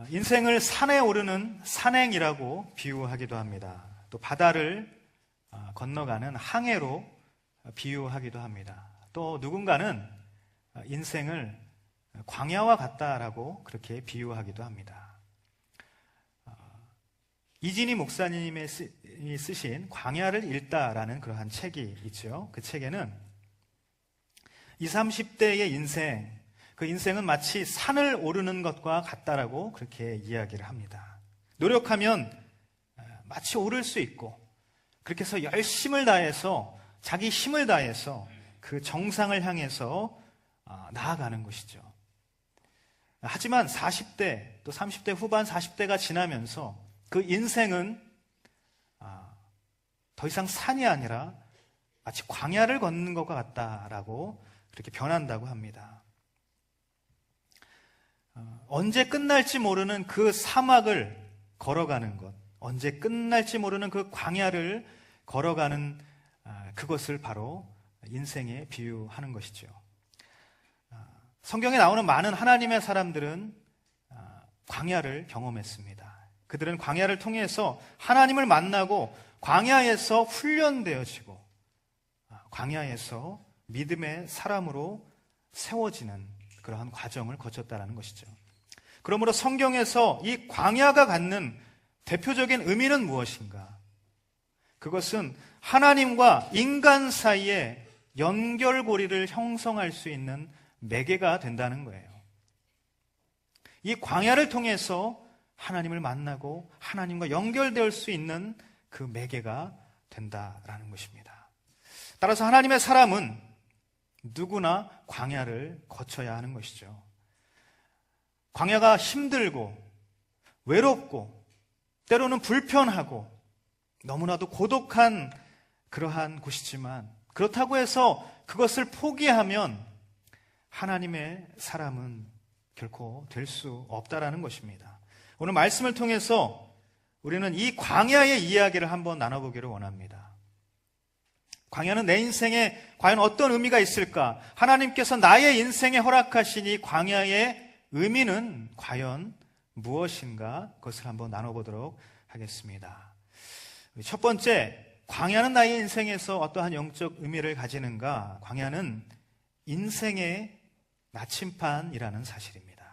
인생을 산에 오르는 산행이라고 비유하기도 합니다. 또 바다를 건너가는 항해로 비유하기도 합니다. 또 누군가는 인생을 광야와 같다라고 그렇게 비유하기도 합니다. 이진희 목사님이 쓰신 광야를 읽다라는 그러한 책이 있죠. 그 책에는 20, 30대의 인생, 그 인생은 마치 산을 오르는 것과 같다라고 그렇게 이야기를 합니다. 노력하면 마치 오를 수 있고, 그렇게 해서 열심을 다해서, 자기 힘을 다해서 그 정상을 향해서 나아가는 것이죠. 하지만 40대, 또 30대 후반 40대가 지나면서 그 인생은 더 이상 산이 아니라 마치 광야를 걷는 것과 같다라고 그렇게 변한다고 합니다. 언제 끝날지 모르는 그 사막을 걸어가는 것, 언제 끝날지 모르는 그 광야를 걸어가는 그것을 바로 인생에 비유하는 것이죠. 성경에 나오는 많은 하나님의 사람들은 광야를 경험했습니다. 그들은 광야를 통해서 하나님을 만나고 광야에서 훈련되어지고 광야에서 믿음의 사람으로 세워지는 그러한 과정을 거쳤다는 것이죠. 그러므로 성경에서 이 광야가 갖는 대표적인 의미는 무엇인가? 그것은 하나님과 인간 사이의 연결고리를 형성할 수 있는 매개가 된다는 거예요. 이 광야를 통해서 하나님을 만나고 하나님과 연결될 수 있는 그 매개가 된다라는 것입니다. 따라서 하나님의 사람은 누구나 광야를 거쳐야 하는 것이죠. 광야가 힘들고 외롭고 때로는 불편하고 너무나도 고독한 그러한 곳이지만, 그렇다고 해서 그것을 포기하면 하나님의 사람은 결코 될 수 없다라는 것입니다. 오늘 말씀을 통해서 우리는 이 광야의 이야기를 한번 나눠보기를 원합니다. 광야는 내 인생에 과연 어떤 의미가 있을까? 하나님께서 나의 인생에 허락하신 이 광야의 의미는 과연 무엇인가? 그것을 한번 나눠보도록 하겠습니다. 첫 번째, 광야는 나의 인생에서 어떠한 영적 의미를 가지는가? 광야는 인생의 나침판이라는 사실입니다.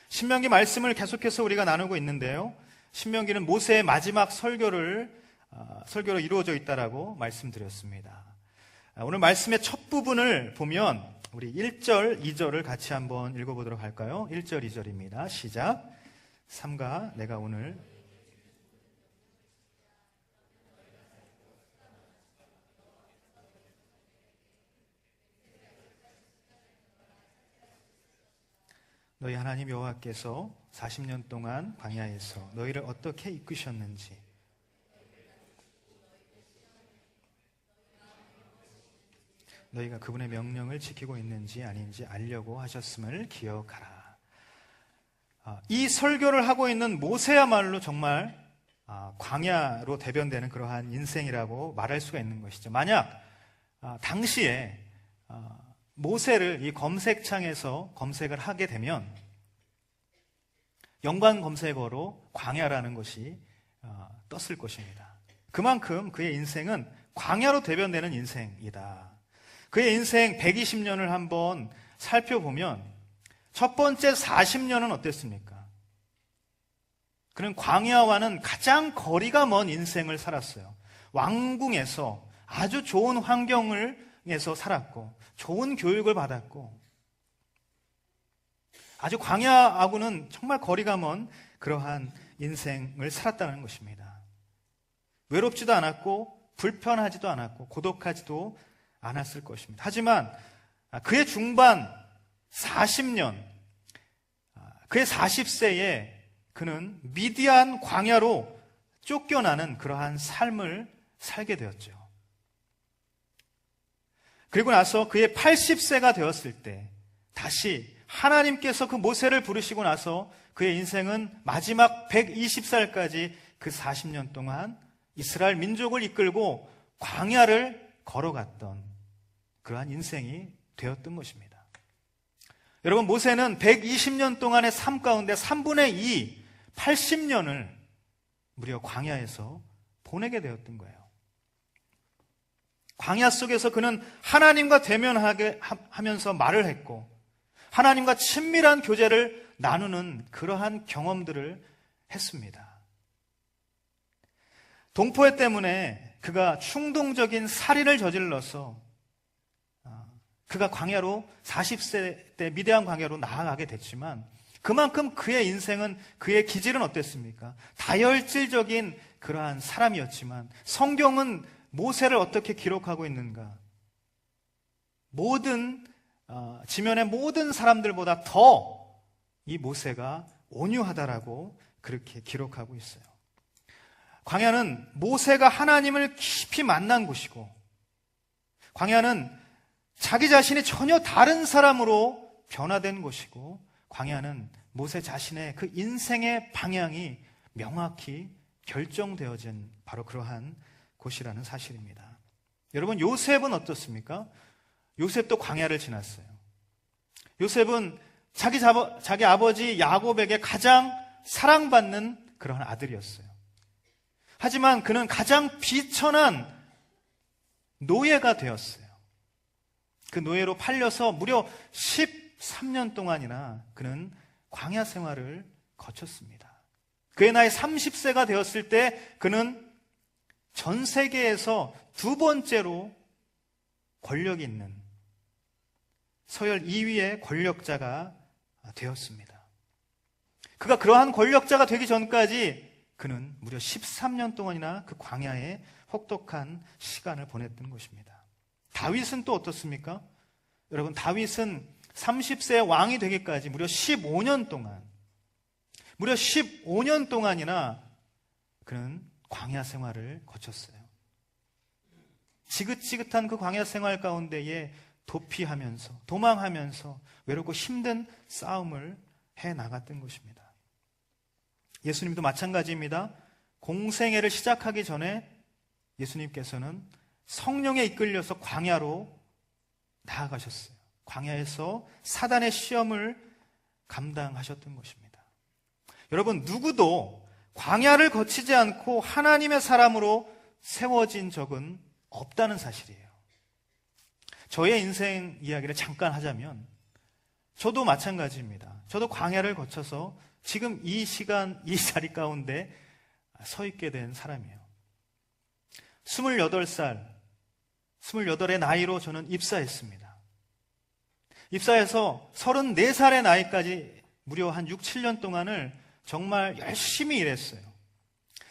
신명기 말씀을 계속해서 우리가 나누고 있는데요, 신명기는 모세의 마지막 설교로 이루어져 있다라고 말씀드렸습니다. 오늘 말씀의 첫 부분을 보면 우리 1절, 2절을 같이 한번 읽어보도록 할까요? 1절, 2절입니다. 시작. 삼가 내가 오늘 너희 하나님 여호와께서 40년 동안 광야에서 너희를 어떻게 이끄셨는지, 너희가 그분의 명령을 지키고 있는지 아닌지 알려고 하셨음을 기억하라. 이 설교를 하고 있는 모세야말로 정말 광야로 대변되는 그러한 인생이라고 말할 수가 있는 것이죠. 만약 당시에 모세를 이 검색창에서 검색을 하게 되면 연관 검색어로 광야라는 것이 떴을 것입니다. 그만큼 그의 인생은 광야로 대변되는 인생이다. 그의 인생 120년을 한번 살펴보면 첫 번째 40년은 어땠습니까? 그는 광야와는 가장 거리가 먼 인생을 살았어요. 왕궁에서 아주 좋은 환경에서 살았고 좋은 교육을 받았고 아주 광야하고는 정말 거리가 먼 그러한 인생을 살았다는 것입니다. 외롭지도 않았고 불편하지도 않았고 고독하지도 않았을 것입니다. 하지만 그의 중반 40년, 그의 40세에 그는 미디안 광야로 쫓겨나는 그러한 삶을 살게 되었죠. 그리고 나서 그의 80세가 되었을 때 다시 하나님께서 그 모세를 부르시고 나서 그의 인생은 마지막 120살까지 그 40년 동안 이스라엘 민족을 이끌고 광야를 걸어갔던 그러한 인생이 되었던 것입니다. 여러분, 모세는 120년 동안의 삶 가운데 3분의 2, 80년을 무려 광야에서 보내게 되었던 거예요. 광야 속에서 그는 하나님과 대면하게 하면서 말을 했고, 하나님과 친밀한 교제를 나누는 그러한 경험들을 했습니다. 동포애 때문에 그가 충동적인 살인을 저질러서 그가 광야로 40세 때 미대한 광야로 나아가게 됐지만, 그만큼 그의 인생은, 그의 기질은 어땠습니까? 다혈질적인 그러한 사람이었지만, 성경은 모세를 어떻게 기록하고 있는가? 지면의 모든 사람들보다 더 이 모세가 온유하다라고 그렇게 기록하고 있어요. 광야는 모세가 하나님을 깊이 만난 곳이고, 광야는 자기 자신이 전혀 다른 사람으로 변화된 곳이고, 광야는 모세 자신의 그 인생의 방향이 명확히 결정되어진 바로 그러한 곳이라는 사실입니다. 여러분, 요셉은 어떻습니까? 요셉도 광야를 지났어요. 요셉은 자기 아버지 야곱에게 가장 사랑받는 그런 아들이었어요. 하지만 그는 가장 비천한 노예가 되었어요. 그 노예로 팔려서 무려 13년 동안이나 그는 광야 생활을 거쳤습니다. 그의 나이 30세가 되었을 때 그는 전 세계에서 두 번째로 권력 있는 서열 2위의 권력자가 되었습니다. 그가 그러한 권력자가 되기 전까지 그는 무려 13년 동안이나 그 광야에 혹독한 시간을 보냈던 것입니다. 다윗은 또 어떻습니까? 여러분, 다윗은 30세 왕이 되기까지 무려 15년 동안이나 그는 광야 생활을 거쳤어요. 지긋지긋한 그 광야 생활 가운데에 도피하면서, 도망하면서 외롭고 힘든 싸움을 해 나갔던 것입니다. 예수님도 마찬가지입니다. 공생애를 시작하기 전에 예수님께서는 성령에 이끌려서 광야로 나아가셨어요. 광야에서 사단의 시험을 감당하셨던 것입니다. 여러분, 누구도 광야를 거치지 않고 하나님의 사람으로 세워진 적은 없다는 사실이에요. 저의 인생 이야기를 잠깐 하자면, 저도 마찬가지입니다. 저도 광야를 거쳐서 지금 이 시간, 이 자리 가운데 서 있게 된 사람이에요. 28의 나이로 저는 입사했습니다. 입사해서 34살의 나이까지 무려 한 6, 7년 동안을 정말 열심히 일했어요.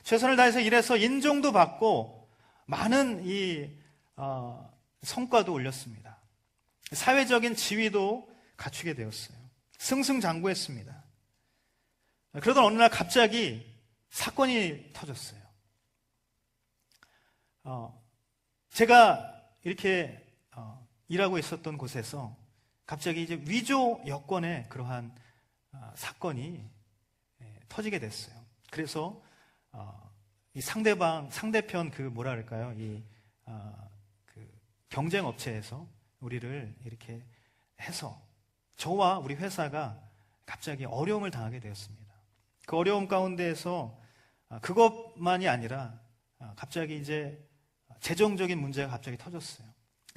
최선을 다해서 일해서 인정도 받고 많은 성과도 올렸습니다. 사회적인 지위도 갖추게 되었어요. 승승장구했습니다. 그러던 어느 날 갑자기 사건이 터졌어요. 제가 이렇게 일하고 있었던 곳에서 갑자기 이제 위조 여권의 그러한 사건이 터지게 됐어요. 그래서 이 상대편 경쟁 업체에서 우리를 이렇게 해서 저와 우리 회사가 갑자기 어려움을 당하게 되었습니다. 그 어려움 가운데에서 그것만이 아니라 갑자기 이제 재정적인 문제가 갑자기 터졌어요.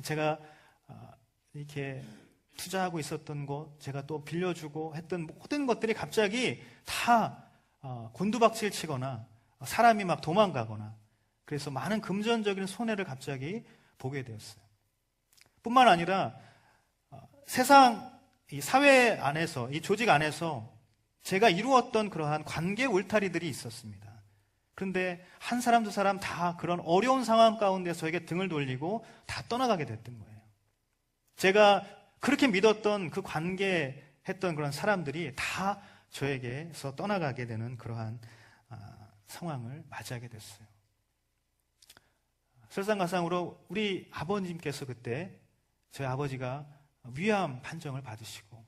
제가 이렇게 투자하고 있었던 것, 제가 또 빌려주고 했던 모든 것들이 갑자기 다 곤두박질 치거나 사람이 막 도망가거나, 그래서 많은 금전적인 손해를 갑자기 보게 되었어요. 뿐만 아니라 이 사회 안에서, 이 조직 안에서 제가 이루었던 그러한 관계 울타리들이 있었습니다. 그런데 한 사람 두 사람 다 그런 어려운 상황 가운데 저에게 등을 돌리고 다 떠나가게 됐던 거예요. 제가 그렇게 믿었던 그 관계했던 그런 사람들이 다 저에게서 떠나가게 되는 그러한 상황을 맞이하게 됐어요. 설상가상으로 우리 아버님께서 그때 저희 아버지가 위암 판정을 받으시고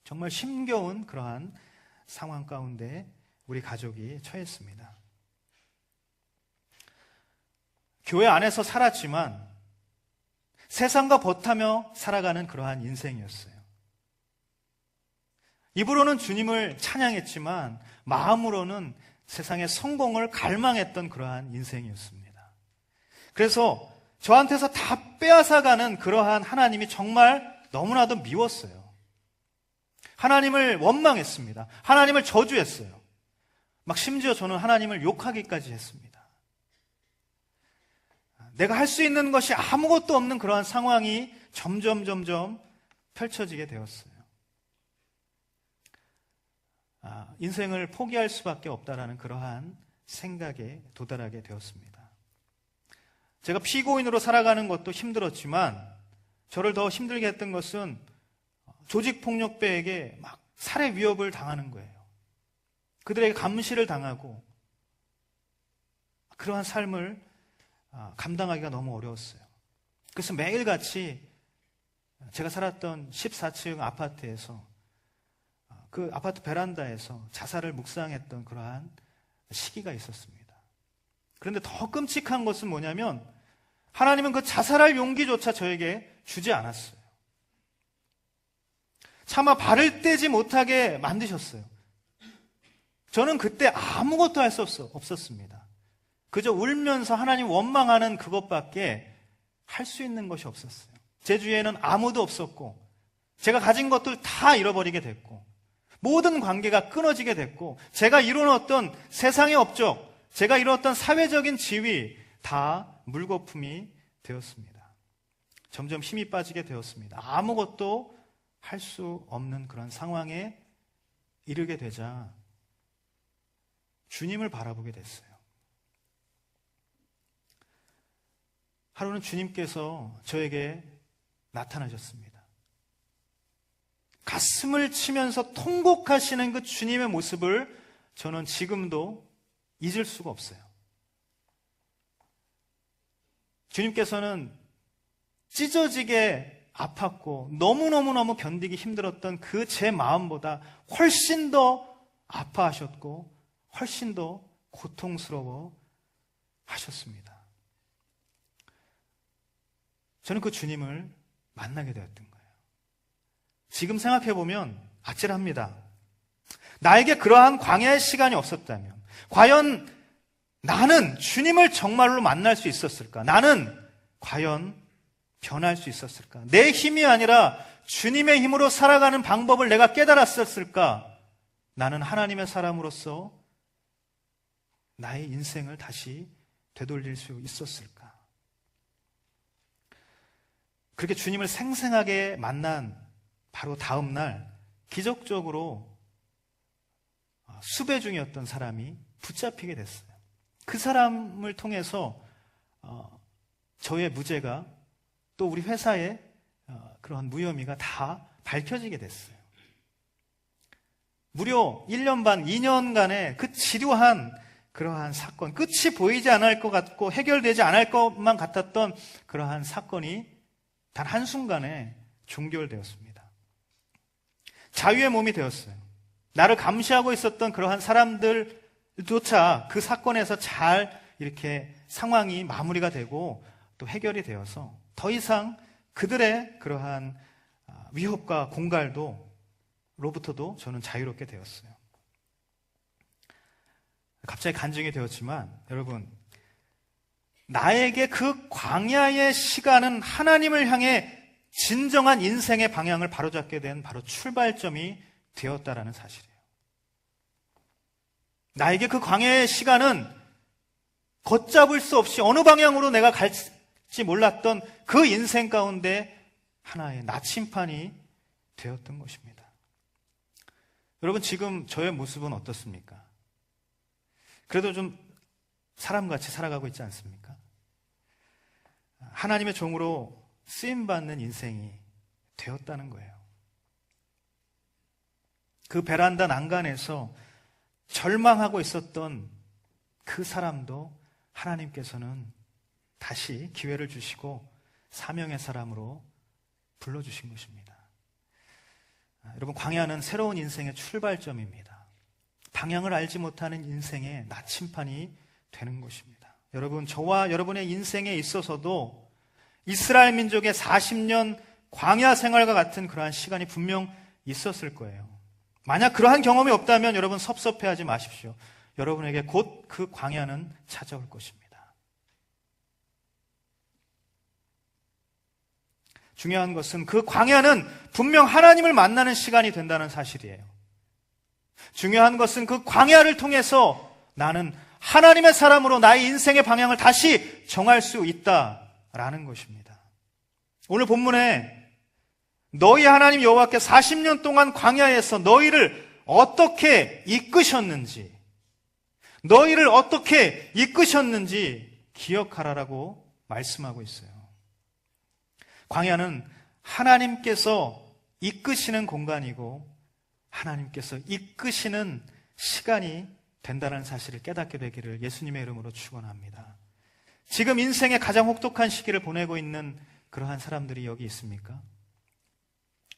정말 힘겨운 그러한 상황 가운데 우리 가족이 처했습니다. 교회 안에서 살았지만 세상과 버타며 살아가는 그러한 인생이었어요. 입으로는 주님을 찬양했지만 마음으로는 세상의 성공을 갈망했던 그러한 인생이었습니다. 그래서 저한테서 다 빼앗아가는 그러한 하나님이 정말 너무나도 미웠어요. 하나님을 원망했습니다. 하나님을 저주했어요. 막 심지어 저는 하나님을 욕하기까지 했습니다. 내가 할 수 있는 것이 아무것도 없는 그러한 상황이 점점 펼쳐지게 되었어요. 인생을 포기할 수밖에 없다라는 그러한 생각에 도달하게 되었습니다. 제가 피고인으로 살아가는 것도 힘들었지만 저를 더 힘들게 했던 것은 조직폭력배에게 막 살해 위협을 당하는 거예요. 그들에게 감시를 당하고 그러한 삶을 감당하기가 너무 어려웠어요. 그래서 매일같이 제가 살았던 14층 아파트에서 그 아파트 베란다에서 자살을 묵상했던 그러한 시기가 있었습니다. 그런데 더 끔찍한 것은 뭐냐면 하나님은 그 자살할 용기조차 저에게 주지 않았어요. 차마 발을 떼지 못하게 만드셨어요. 저는 그때 아무것도 할 수 없었습니다. 그저 울면서 하나님 원망하는 그것밖에 할 수 있는 것이 없었어요. 제 주위에는 아무도 없었고 제가 가진 것들 다 잃어버리게 됐고 모든 관계가 끊어지게 됐고 제가 이룬 어떤 세상의 업적, 제가 이룬 어떤 사회적인 지위 다 물거품이 되었습니다. 점점 힘이 빠지게 되었습니다. 아무것도 할 수 없는 그런 상황에 이르게 되자 주님을 바라보게 됐어요. 하루는 주님께서 저에게 나타나셨습니다. 가슴을 치면서 통곡하시는 그 주님의 모습을 저는 지금도 잊을 수가 없어요. 주님께서는 찢어지게 아팠고 너무너무 견디기 힘들었던 그 제 마음보다 훨씬 더 아파하셨고 훨씬 더 고통스러워 하셨습니다. 저는 그 주님을 만나게 되었던 거예요. 지금 생각해보면 아찔합니다. 나에게 그러한 광야의 시간이 없었다면 과연 나는 주님을 정말로 만날 수 있었을까? 나는 과연 변할 수 있었을까? 내 힘이 아니라 주님의 힘으로 살아가는 방법을 내가 깨달았었을까? 나는 하나님의 사람으로서 나의 인생을 다시 되돌릴 수 있었을까? 그렇게 주님을 생생하게 만난 바로 다음 날 기적적으로 수배 중이었던 사람이 붙잡히게 됐어요. 그 사람을 통해서 저의 무죄가 또 우리 회사의 그런 무혐의가 다 밝혀지게 됐어요. 무려 1년 반, 2년간의 그 지루한 그러한 사건, 끝이 보이지 않을 것 같고 해결되지 않을 것만 같았던 그러한 사건이 단 한순간에 종결되었습니다. 자유의 몸이 되었어요. 나를 감시하고 있었던 그러한 사람들조차 그 사건에서 잘 이렇게 상황이 마무리가 되고 또 해결이 되어서 더 이상 그들의 그러한 위협과 공갈로부터도 저는 자유롭게 되었어요. 갑자기 간증이 되었지만 여러분, 나에게 그 광야의 시간은 하나님을 향해 진정한 인생의 방향을 바로잡게 된 바로 출발점이 되었다라는 사실이에요. 나에게 그 광야의 시간은 걷잡을 수 없이 어느 방향으로 내가 갈지 몰랐던 그 인생 가운데 하나의 나침판이 되었던 것입니다. 여러분, 지금 저의 모습은 어떻습니까? 그래도 좀 사람같이 살아가고 있지 않습니까? 하나님의 종으로 쓰임받는 인생이 되었다는 거예요. 그 베란다 난간에서 절망하고 있었던 그 사람도 하나님께서는 다시 기회를 주시고 사명의 사람으로 불러주신 것입니다. 여러분, 광야는 새로운 인생의 출발점입니다. 방향을 알지 못하는 인생의 나침판이 되는 것입니다. 여러분, 저와 여러분의 인생에 있어서도 이스라엘 민족의 40년 광야 생활과 같은 그러한 시간이 분명 있었을 거예요. 만약 그러한 경험이 없다면 여러분 섭섭해하지 마십시오. 여러분에게 곧 그 광야는 찾아올 것입니다. 중요한 것은 그 광야는 분명 하나님을 만나는 시간이 된다는 사실이에요. 중요한 것은 그 광야를 통해서 나는 하나님의 사람으로 나의 인생의 방향을 다시 정할 수 있다라는 것입니다. 오늘 본문에 너희 하나님 여호와께 40년 동안 광야에서 너희를 어떻게 이끄셨는지 기억하라라고 말씀하고 있어요. 광야는 하나님께서 이끄시는 공간이고 하나님께서 이끄시는 시간이 된다는 사실을 깨닫게 되기를 예수님의 이름으로 축원합니다. 지금 인생의 가장 혹독한 시기를 보내고 있는 그러한 사람들이 여기 있습니까?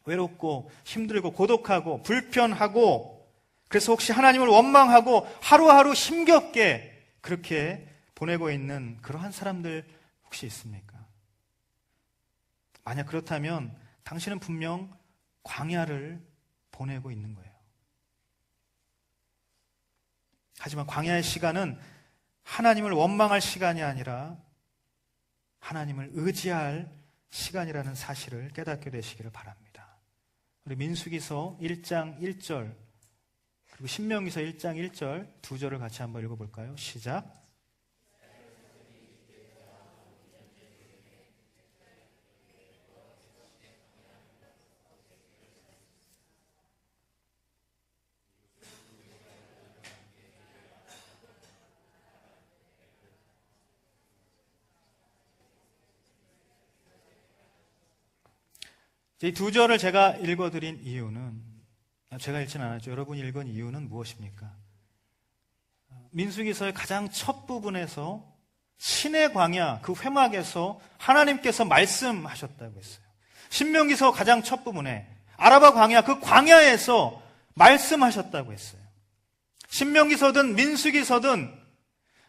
외롭고 힘들고 고독하고 불편하고 그래서 혹시 하나님을 원망하고 하루하루 힘겹게 그렇게 보내고 있는 그러한 사람들 혹시 있습니까? 만약 그렇다면 당신은 분명 광야를 보내고 있는 거예요. 하지만 광야의 시간은 하나님을 원망할 시간이 아니라 하나님을 의지할 시간이라는 사실을 깨닫게 되시기를 바랍니다. 우리 민수기서 1장 1절 그리고 신명기서 1장 1절 두 절을 같이 한번 읽어볼까요? 시작. 이 두 절을 제가 읽어드린 이유는, 제가 읽지는 않았죠. 여러분이 읽은 이유는 무엇입니까? 민수기서의 가장 첫 부분에서 신의 광야, 그 회막에서 하나님께서 말씀하셨다고 했어요. 신명기서 가장 첫 부분에 아라바 광야, 그 광야에서 말씀하셨다고 했어요. 신명기서든 민수기서든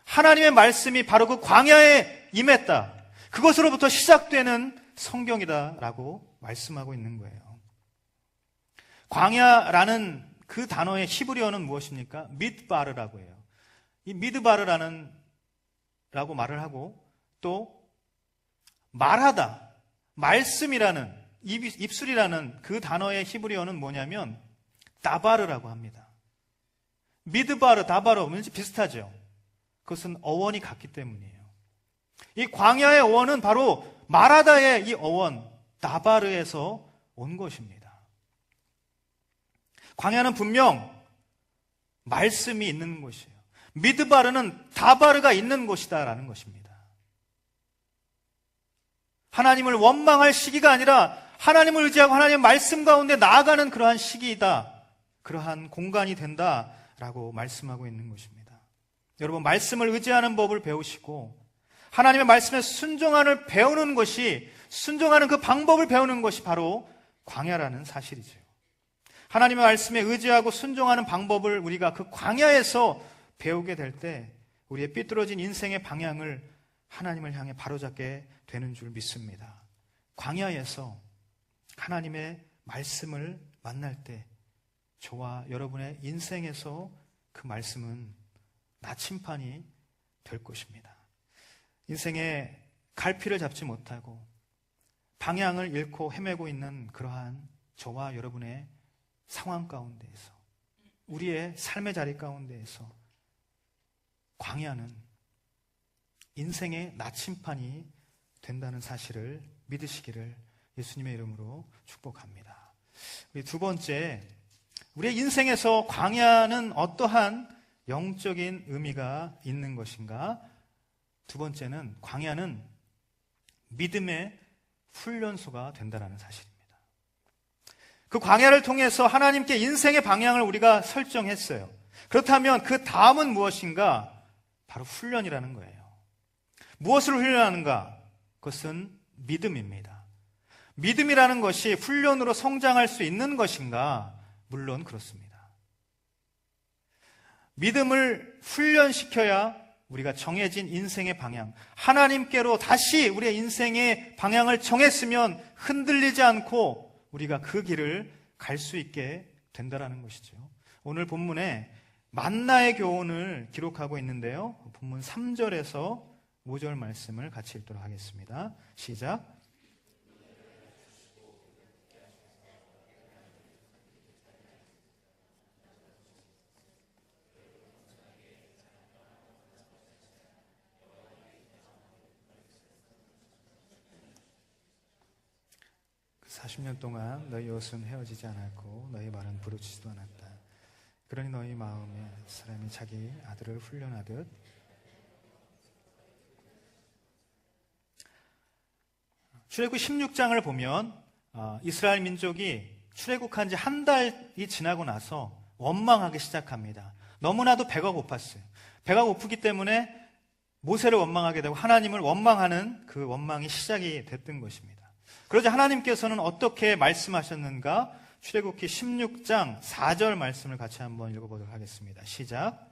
하나님의 말씀이 바로 그 광야에 임했다. 그것으로부터 시작되는 성경이다라고 말씀하고 있는 거예요. 광야라는 그 단어의 히브리어는 무엇입니까? 미드바르라고 해요. 이 미드바르라는 라고 말을 하고 또 말하다, 말씀이라는 입술이라는 그 단어의 히브리어는 뭐냐면 다바르라고 합니다. 미드바르, 다바르 왠지 비슷하죠. 그것은 어원이 같기 때문이에요. 이 광야의 어원은 바로 말하다의 이 어원 다바르에서 온 것입니다. 광야는 분명 말씀이 있는 곳이에요. 미드바르는 다바르가 있는 곳이다라는 것입니다. 하나님을 원망할 시기가 아니라 하나님을 의지하고 하나님의 말씀 가운데 나아가는 그러한 시기이다. 그러한 공간이 된다라고 말씀하고 있는 것입니다. 여러분, 말씀을 의지하는 법을 배우시고 하나님의 말씀에 순종하는 배우는 것이, 순종하는 그 방법을 배우는 것이 바로 광야라는 사실이죠. 하나님의 말씀에 의지하고 순종하는 방법을 우리가 그 광야에서 배우게 될 때 우리의 삐뚤어진 인생의 방향을 하나님을 향해 바로잡게 되는 줄 믿습니다. 광야에서 하나님의 말씀을 만날 때 저와 여러분의 인생에서 그 말씀은 나침판이 될 것입니다. 인생의 갈피를 잡지 못하고 방향을 잃고 헤매고 있는 그러한 저와 여러분의 상황 가운데에서, 우리의 삶의 자리 가운데에서 광야는 인생의 나침판이 된다는 사실을 믿으시기를 예수님의 이름으로 축복합니다. 우리 두 번째, 우리의 인생에서 광야는 어떠한 영적인 의미가 있는 것인가? 두 번째는 광야는 믿음의 훈련소가 된다는 사실입니다. 그 광야를 통해서 하나님께 인생의 방향을 우리가 설정했어요. 그렇다면 그 다음은 무엇인가? 바로 훈련이라는 거예요. 무엇을 훈련하는가? 그것은 믿음입니다. 믿음이라는 것이 훈련으로 성장할 수 있는 것인가? 물론 그렇습니다. 믿음을 훈련시켜야 우리가 정해진 인생의 방향, 하나님께로 다시 우리의 인생의 방향을 정했으면 흔들리지 않고 우리가 그 길을 갈 수 있게 된다라는 것이죠. 오늘 본문에 만나의 교훈을 기록하고 있는데요. 본문 3절에서 5절 말씀을 같이 읽도록 하겠습니다. 시작. 그 40년 동안 너희 옷은 헤어지지 않았고 너희 말은 부르짖지도 않았다. 그러니 너희 마음에 사람이 자기 아들을 훈련하듯 출애굽 16장을 보면 이스라엘 민족이 출애굽한 지 한 달이 지나고 나서 원망하기 시작합니다. 너무나도 배가 고팠어요. 배가 고프기 때문에 모세를 원망하게 되고 하나님을 원망하는 그 원망이 시작이 됐던 것입니다. 그러자 하나님께서는 어떻게 말씀하셨는가? 출애굽기 16장 4절 말씀을 같이 한번 읽어보도록 하겠습니다. 시작.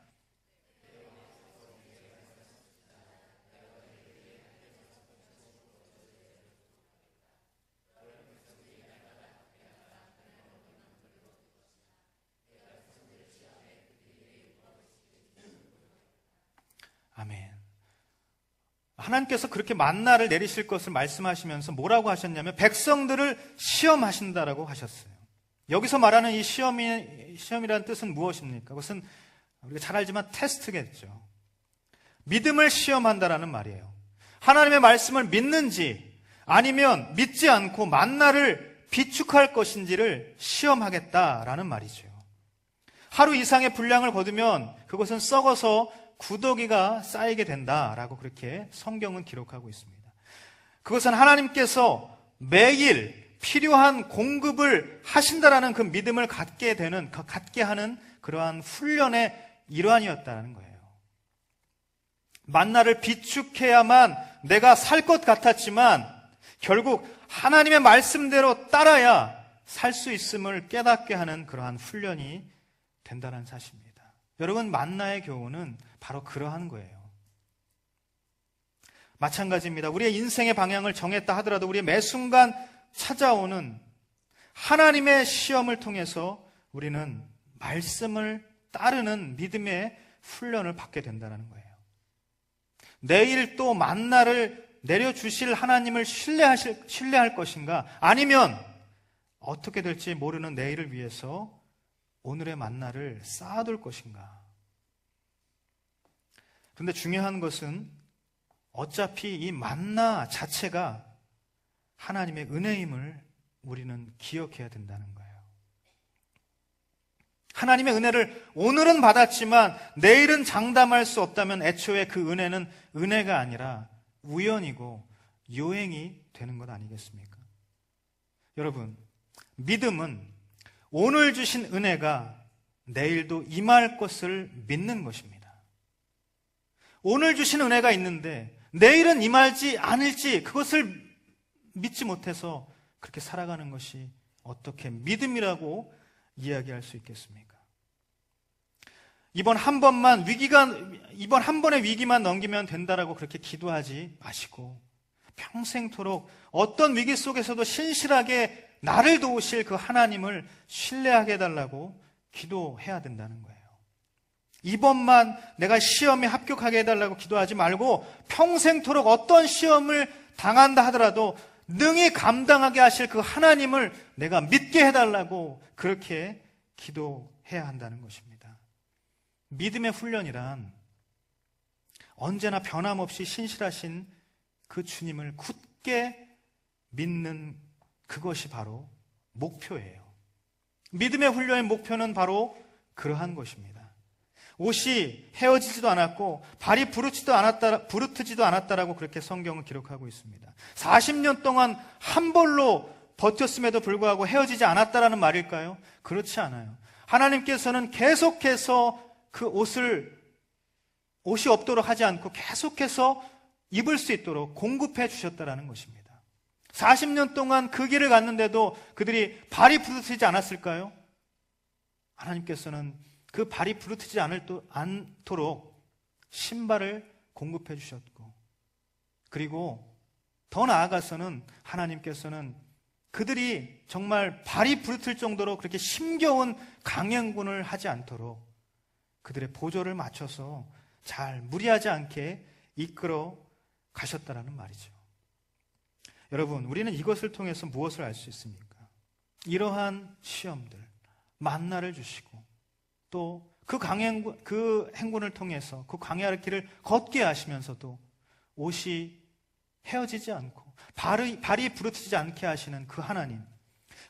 아멘. 하나님께서 그렇게 만나를 내리실 것을 말씀하시면서 뭐라고 하셨냐면 백성들을 시험하신다라고 하셨어요. 여기서 말하는 이 시험이라는 뜻은 무엇입니까? 그것은 우리가 잘 알지만 테스트겠죠. 믿음을 시험한다라는 말이에요. 하나님의 말씀을 믿는지 아니면 믿지 않고 만나를 비축할 것인지를 시험하겠다라는 말이죠. 하루 이상의 분량을 거두면 그것은 썩어서 구더기가 쌓이게 된다라고 그렇게 성경은 기록하고 있습니다. 그것은 하나님께서 매일 필요한 공급을 하신다라는 그 믿음을 갖게 하는 그러한 훈련의 일환이었다는 거예요. 만나를 비축해야만 내가 살 것 같았지만 결국 하나님의 말씀대로 따라야 살 수 있음을 깨닫게 하는 그러한 훈련이 된다는 사실입니다. 여러분, 만나의 교훈은 바로 그러한 거예요. 마찬가지입니다. 우리의 인생의 방향을 정했다 하더라도 우리의 매 순간 찾아오는 하나님의 시험을 통해서 우리는 말씀을 따르는 믿음의 훈련을 받게 된다는 거예요. 내일 또 만나를 내려주실 하나님을 신뢰할 것인가? 아니면 어떻게 될지 모르는 내일을 위해서 오늘의 만나를 쌓아둘 것인가? 그런데 중요한 것은 어차피 이 만나 자체가 하나님의 은혜임을 우리는 기억해야 된다는 거예요. 하나님의 은혜를 오늘은 받았지만 내일은 장담할 수 없다면 애초에 그 은혜는 은혜가 아니라 우연이고 요행이 되는 것 아니겠습니까? 여러분, 믿음은 오늘 주신 은혜가 내일도 임할 것을 믿는 것입니다. 오늘 주신 은혜가 있는데 내일은 임할지 아닐지 그것을 믿지 못해서 그렇게 살아가는 것이 어떻게 믿음이라고 이야기할 수 있겠습니까? 이번 한 번의 위기만 넘기면 된다라고 그렇게 기도하지 마시고 평생토록 어떤 위기 속에서도 신실하게 나를 도우실 그 하나님을 신뢰하게 해달라고 기도해야 된다는 거예요. 이번만 내가 시험에 합격하게 해달라고 기도하지 말고 평생토록 어떤 시험을 당한다 하더라도 능히 감당하게 하실 그 하나님을 내가 믿게 해달라고 그렇게 기도해야 한다는 것입니다. 믿음의 훈련이란 언제나 변함없이 신실하신 그 주님을 굳게 믿는 그것이 바로 목표예요. 믿음의 훈련의 목표는 바로 그러한 것입니다. 옷이 헤어지지도 않았고 발이 부르트지도 않았다라고 그렇게 성경은 기록하고 있습니다. 40년 동안 한 벌로 버텼음에도 불구하고 헤어지지 않았다라는 말일까요? 그렇지 않아요. 하나님께서는 계속해서 그 옷이 없도록 하지 않고 계속해서 입을 수 있도록 공급해 주셨다라는 것입니다. 40년 동안 그 길을 갔는데도 그들이 발이 부르트지 않았을까요? 하나님께서는 그 발이 부르트지 않도록 신발을 공급해 주셨고, 그리고 더 나아가서는 하나님께서는 그들이 정말 발이 부르틀 정도로 그렇게 힘겨운 강행군을 하지 않도록 그들의 보조를 맞춰서 잘 무리하지 않게 이끌어 가셨다라는 말이죠. 여러분, 우리는 이것을 통해서 무엇을 알 수 있습니까? 이러한 시험들, 만나를 주시고 또 그 행군을 통해서 그 광야의 길을 걷게 하시면서도 옷이 헤어지지 않고 발이 부르트지 않게 하시는 그 하나님,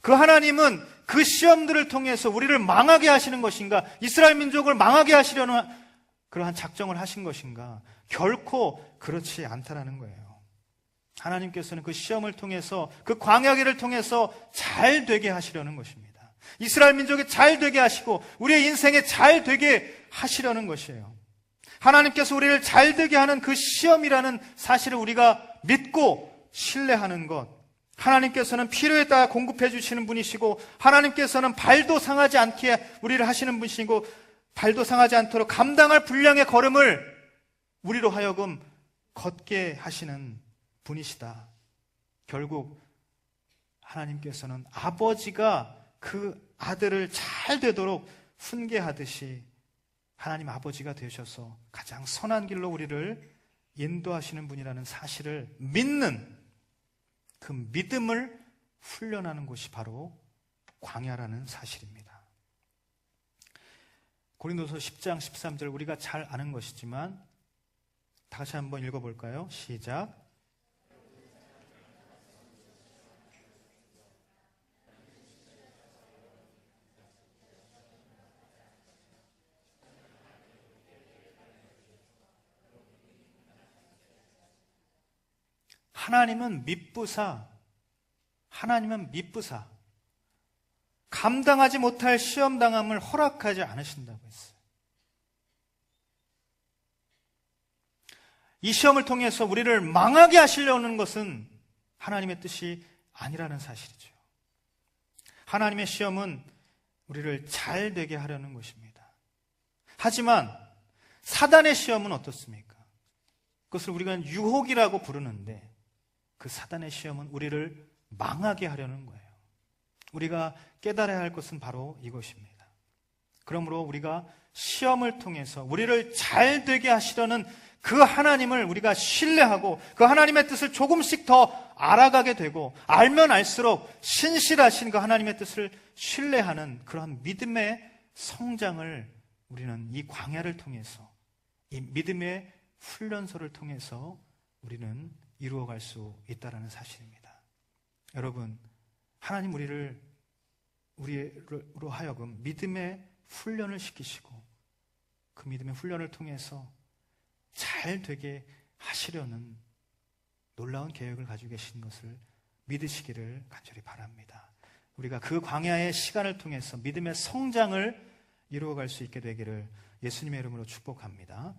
그 하나님은 그 시험들을 통해서 우리를 망하게 하시는 것인가? 이스라엘 민족을 망하게 하시려는 그러한 작정을 하신 것인가? 결코 그렇지 않다라는 거예요. 하나님께서는 그 시험을 통해서, 그 광야길을 통해서 잘 되게 하시려는 것입니다. 이스라엘 민족이 잘 되게 하시고 우리의 인생에 잘 되게 하시려는 것이에요. 하나님께서 우리를 잘 되게 하는 그 시험이라는 사실을 우리가 믿고 신뢰하는 것, 하나님께서는 필요에 따라 공급해 주시는 분이시고, 하나님께서는 발도 상하지 않게 우리를 하시는 분이시고, 발도 상하지 않도록 감당할 분량의 걸음을 우리로 하여금 걷게 하시는 분이시다. 결국 하나님께서는 아버지가 그 아들을 잘 되도록 훈계하듯이 하나님 아버지가 되셔서 가장 선한 길로 우리를 인도하시는 분이라는 사실을 믿는 그 믿음을 훈련하는 곳이 바로 광야라는 사실입니다. 고린도서 10장 13절 우리가 잘 아는 것이지만 다 같이 한번 읽어볼까요? 시작. 하나님은 미쁘사 감당하지 못할 시험당함을 허락하지 않으신다고 했어요. 이 시험을 통해서 우리를 망하게 하시려는 것은 하나님의 뜻이 아니라는 사실이죠. 하나님의 시험은 우리를 잘 되게 하려는 것입니다. 하지만 사단의 시험은 어떻습니까? 그것을 우리가 유혹이라고 부르는데 그 사단의 시험은 우리를 망하게 하려는 거예요. 우리가 깨달아야 할 것은 바로 이것입니다. 그러므로 우리가 시험을 통해서 우리를 잘 되게 하시려는 그 하나님을 우리가 신뢰하고 그 하나님의 뜻을 조금씩 더 알아가게 되고 알면 알수록 신실하신 그 하나님의 뜻을 신뢰하는 그러한 믿음의 성장을 우리는 이 광야를 통해서, 이 믿음의 훈련소를 통해서 우리는 이루어갈 수 있다는 사실입니다. 여러분, 하나님 우리로 하여금 믿음의 훈련을 시키시고 그 믿음의 훈련을 통해서 잘 되게 하시려는 놀라운 계획을 가지고 계신 것을 믿으시기를 간절히 바랍니다. 우리가 그 광야의 시간을 통해서 믿음의 성장을 이루어갈 수 있게 되기를 예수님의 이름으로 축복합니다.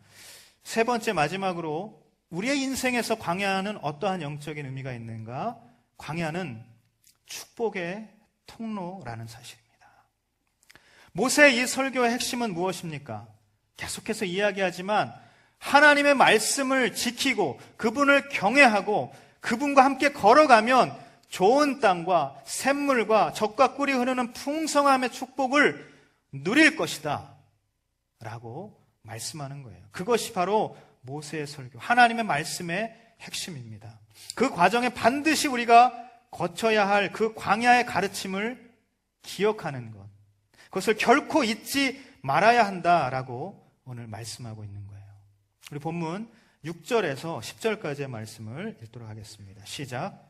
세 번째, 마지막으로 우리의 인생에서 광야는 어떠한 영적인 의미가 있는가? 광야는 축복의 통로라는 사실입니다. 모세의 이 설교의 핵심은 무엇입니까? 계속해서 이야기하지만 하나님의 말씀을 지키고 그분을 경외하고 그분과 함께 걸어가면 좋은 땅과 샘물과 젖과 꿀이 흐르는 풍성함의 축복을 누릴 것이다 라고 말씀하는 거예요. 그것이 바로 모세의 설교, 하나님의 말씀의 핵심입니다. 그 과정에 반드시 우리가 거쳐야 할 그 광야의 가르침을 기억하는 것, 그것을 결코 잊지 말아야 한다라고 오늘 말씀하고 있는 거예요. 우리 본문 6절에서 10절까지의 말씀을 읽도록 하겠습니다. 시작.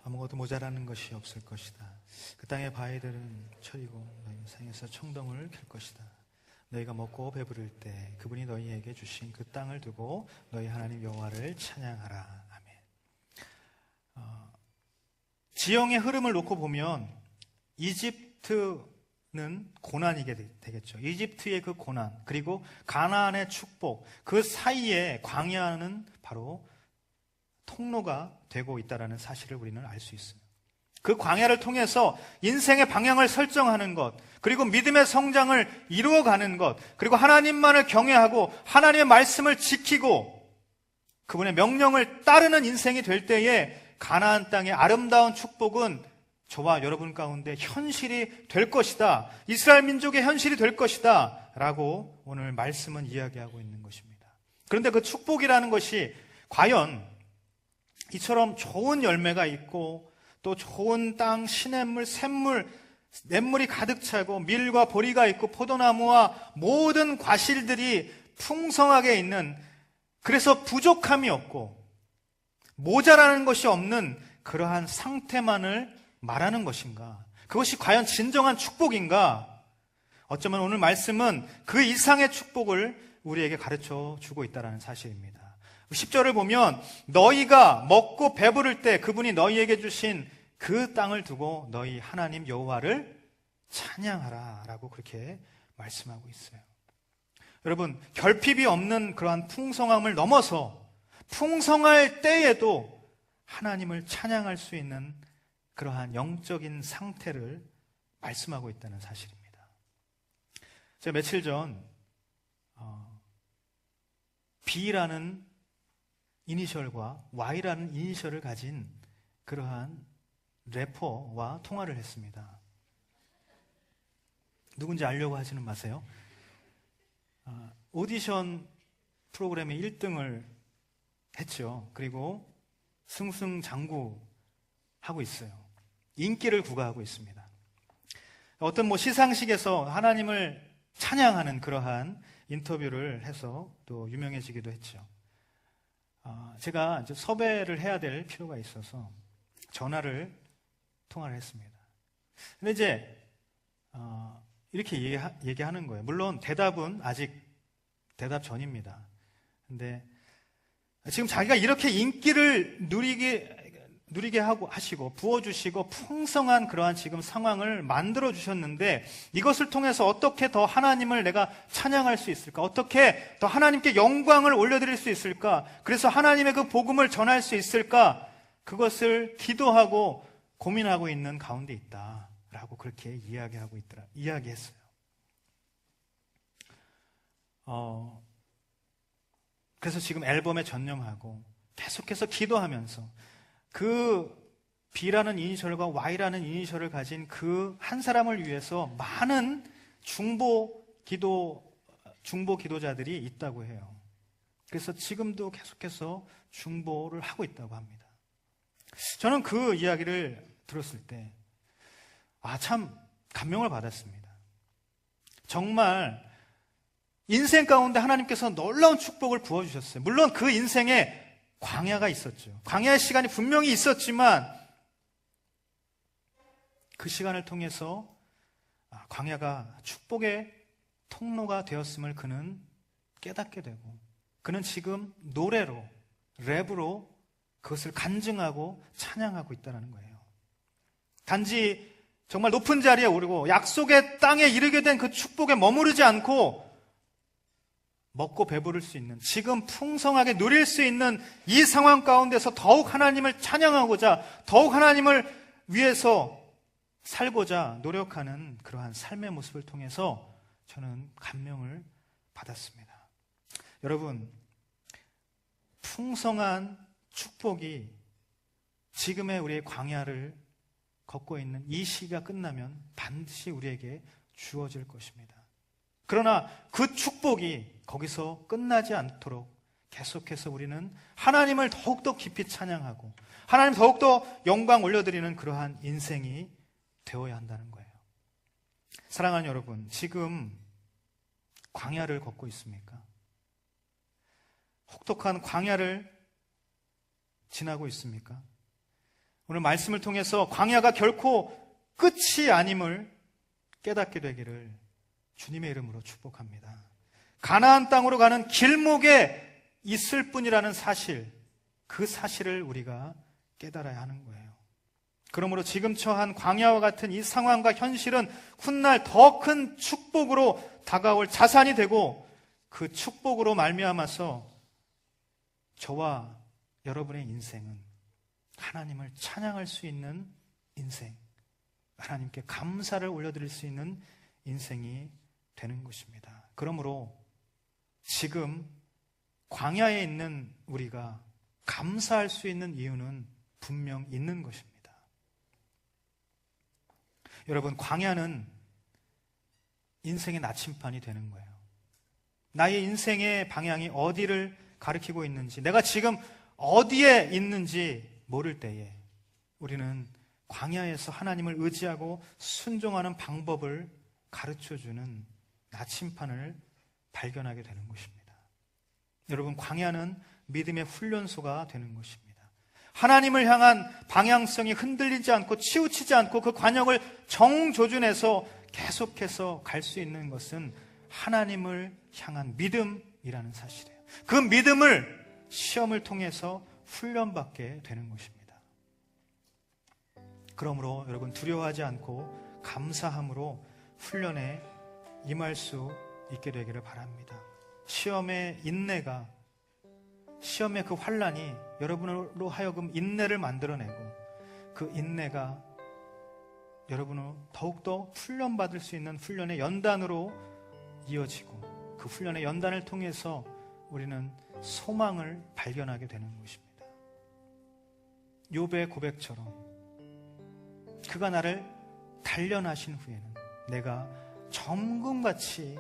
아무것도 모자라는 것이 없을 것이다. 그 땅의 바위들은 철이고 너희 상에서 청동을 캘 것이다. 너희가 먹고 배부를 때 그분이 너희에게 주신 그 땅을 두고 너희 하나님 여호와를 찬양하라. 아멘. 지형의 흐름을 놓고 보면 이집트 고난이게 되겠죠. 이집트의 그 고난, 그리고 가나안의 축복, 그 사이에 광야는 바로 통로가 되고 있다는 사실을 우리는 알 수 있어요. 그 광야를 통해서 인생의 방향을 설정하는 것, 그리고 믿음의 성장을 이루어가는 것, 그리고 하나님만을 경외하고 하나님의 말씀을 지키고 그분의 명령을 따르는 인생이 될 때에 가나안 땅의 아름다운 축복은 저와 여러분 가운데 현실이 될 것이다. 이스라엘 민족의 현실이 될 것이다. 라고 오늘 말씀은 이야기하고 있는 것입니다. 그런데 그 축복이라는 것이 과연 이처럼 좋은 열매가 있고 또 좋은 땅, 시냇물, 샘물, 냇물이 가득 차고 밀과 보리가 있고 포도나무와 모든 과실들이 풍성하게 있는, 그래서 부족함이 없고 모자라는 것이 없는 그러한 상태만을 말하는 것인가? 그것이 과연 진정한 축복인가? 어쩌면 오늘 말씀은 그 이상의 축복을 우리에게 가르쳐 주고 있다는 사실입니다. 10절을 보면 너희가 먹고 배부를 때 그분이 너희에게 주신 그 땅을 두고 너희 하나님 여호와를 찬양하라 라고 그렇게 말씀하고 있어요. 여러분, 결핍이 없는 그러한 풍성함을 넘어서 풍성할 때에도 하나님을 찬양할 수 있는 그러한 영적인 상태를 말씀하고 있다는 사실입니다. 제가 며칠 전 B라는 이니셜과 Y라는 이니셜을 가진 그러한 래퍼와 통화를 했습니다. 누군지 알려고 하지는 마세요. 오디션 프로그램에 1등을 했죠. 그리고 승승장구하고 있어요. 인기를 구가하고 있습니다. 어떤 시상식에서 하나님을 찬양하는 그러한 인터뷰를 해서 또 유명해지기도 했죠. 제가 이제 섭외를 해야 될 필요가 있어서 통화를 했습니다. 근데 이제 이렇게 얘기하는 거예요. 물론 대답은 아직 대답 전입니다. 근데 지금 자기가 이렇게 인기를 누리게 하시고 부어주시고 풍성한 그러한 지금 상황을 만들어 주셨는데 이것을 통해서 어떻게 더 하나님을 내가 찬양할 수 있을까? 어떻게 더 하나님께 영광을 올려드릴 수 있을까? 그래서 하나님의 그 복음을 전할 수 있을까? 그것을 기도하고 고민하고 있는 가운데 있다라고 그렇게 이야기했어요. 그래서 지금 앨범에 전념하고 계속해서 기도하면서 그 B라는 이니셜과 Y라는 이니셜을 가진 그 한 사람을 위해서 많은 중보 기도자들이 있다고 해요. 그래서 지금도 계속해서 중보를 하고 있다고 합니다. 저는 그 이야기를 들었을 때 참 감명을 받았습니다. 정말 인생 가운데 하나님께서 놀라운 축복을 부어주셨어요. 물론 그 인생에 광야가 있었죠. 광야의 시간이 분명히 있었지만 그 시간을 통해서 광야가 축복의 통로가 되었음을 그는 깨닫게 되고 그는 지금 노래로, 랩으로 그것을 간증하고 찬양하고 있다는 거예요. 단지 정말 높은 자리에 오르고 약속의 땅에 이르게 된 그 축복에 머무르지 않고 먹고 배부를 수 있는, 지금 풍성하게 누릴 수 있는 이 상황 가운데서 더욱 하나님을 찬양하고자, 더욱 하나님을 위해서 살고자 노력하는 그러한 삶의 모습을 통해서 저는 감명을 받았습니다. 여러분, 풍성한 축복이 지금의 우리의 광야를 걷고 있는 이 시기가 끝나면 반드시 우리에게 주어질 것입니다. 그러나 그 축복이 거기서 끝나지 않도록 계속해서 우리는 하나님을 더욱더 깊이 찬양하고 하나님 더욱더 영광 올려드리는 그러한 인생이 되어야 한다는 거예요. 사랑하는 여러분, 지금 광야를 걷고 있습니까? 혹독한 광야를 지나고 있습니까? 오늘 말씀을 통해서 광야가 결코 끝이 아님을 깨닫게 되기를 주님의 이름으로 축복합니다. 가나안 땅으로 가는 길목에 있을 뿐이라는 사실, 그 사실을 우리가 깨달아야 하는 거예요. 그러므로 지금 처한 광야와 같은 이 상황과 현실은 훗날 더 큰 축복으로 다가올 자산이 되고, 그 축복으로 말미암아서 저와 여러분의 인생은 하나님을 찬양할 수 있는 인생, 하나님께 감사를 올려드릴 수 있는 인생이 되는 것입니다. 그러므로 지금 광야에 있는 우리가 감사할 수 있는 이유는 분명 있는 것입니다. 여러분, 광야는 인생의 나침판이 되는 거예요. 나의 인생의 방향이 어디를 가리키고 있는지, 내가 지금 어디에 있는지 모를 때에 우리는 광야에서 하나님을 의지하고 순종하는 방법을 가르쳐주는 나침판을 발견하게 되는 것입니다. 여러분, 광야는 믿음의 훈련소가 되는 것입니다. 하나님을 향한 방향성이 흔들리지 않고 치우치지 않고 그 관역을 정조준해서 계속해서 갈 수 있는 것은 하나님을 향한 믿음이라는 사실이에요. 그 믿음을 시험을 통해서 훈련받게 되는 것입니다. 그러므로 여러분, 두려워하지 않고 감사함으로 훈련에 임할 수 있게 되기를 바랍니다. 시험의 인내가, 시험의 그 환난이 여러분으로 하여금 인내를 만들어내고, 그 인내가 여러분을 더욱더 훈련받을 수 있는 훈련의 연단으로 이어지고, 그 훈련의 연단을 통해서 우리는 소망을 발견하게 되는 것입니다. 욥의 고백처럼 그가 나를 단련하신 후에는 내가 정금같이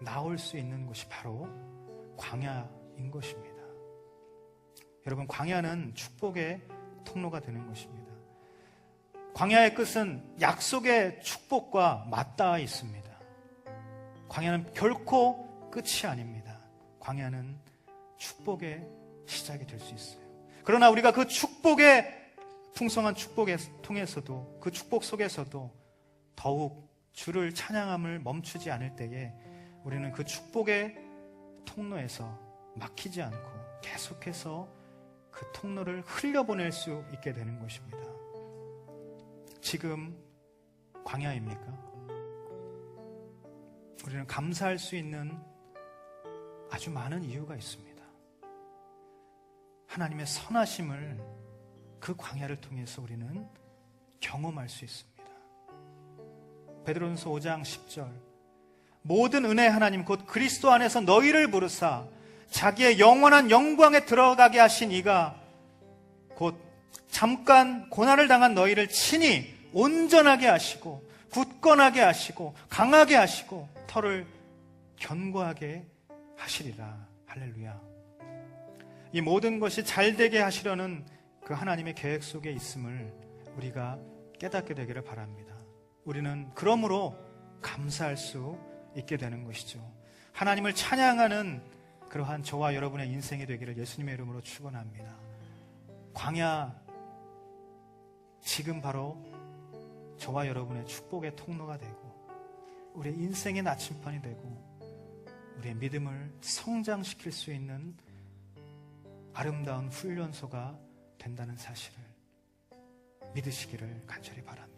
나올 수 있는 곳이 바로 광야인 것입니다. 여러분, 광야는 축복의 통로가 되는 것입니다. 광야의 끝은 약속의 축복과 맞닿아 있습니다. 광야는 결코 끝이 아닙니다. 광야는 축복의 시작이 될 수 있어요. 그러나 우리가 그 축복의 풍성한 축복에 통해서도, 그 축복 속에서도 더욱 주를 찬양함을 멈추지 않을 때에 우리는 그 축복의 통로에서 막히지 않고 계속해서 그 통로를 흘려보낼 수 있게 되는 것입니다. 지금 광야입니까? 우리는 감사할 수 있는 아주 많은 이유가 있습니다. 하나님의 선하심을 그 광야를 통해서 우리는 경험할 수 있습니다. 베드로전서 5장 10절, 모든 은혜의 하나님 곧 그리스도 안에서 너희를 부르사 자기의 영원한 영광에 들어가게 하신 이가 곧 잠깐 고난을 당한 너희를 친히 온전하게 하시고 굳건하게 하시고 강하게 하시고 털을 견고하게 하시리라. 할렐루야. 이 모든 것이 잘되게 하시려는 그 하나님의 계획 속에 있음을 우리가 깨닫게 되기를 바랍니다. 우리는 그러므로 감사할 수 있게 되는 것이죠. 하나님을 찬양하는 그러한 저와 여러분의 인생이 되기를 예수님의 이름으로 축원합니다. 광야, 지금 바로 저와 여러분의 축복의 통로가 되고 우리의 인생의 나침판이 되고 우리의 믿음을 성장시킬 수 있는 아름다운 훈련소가 된다는 사실을 믿으시기를 간절히 바랍니다.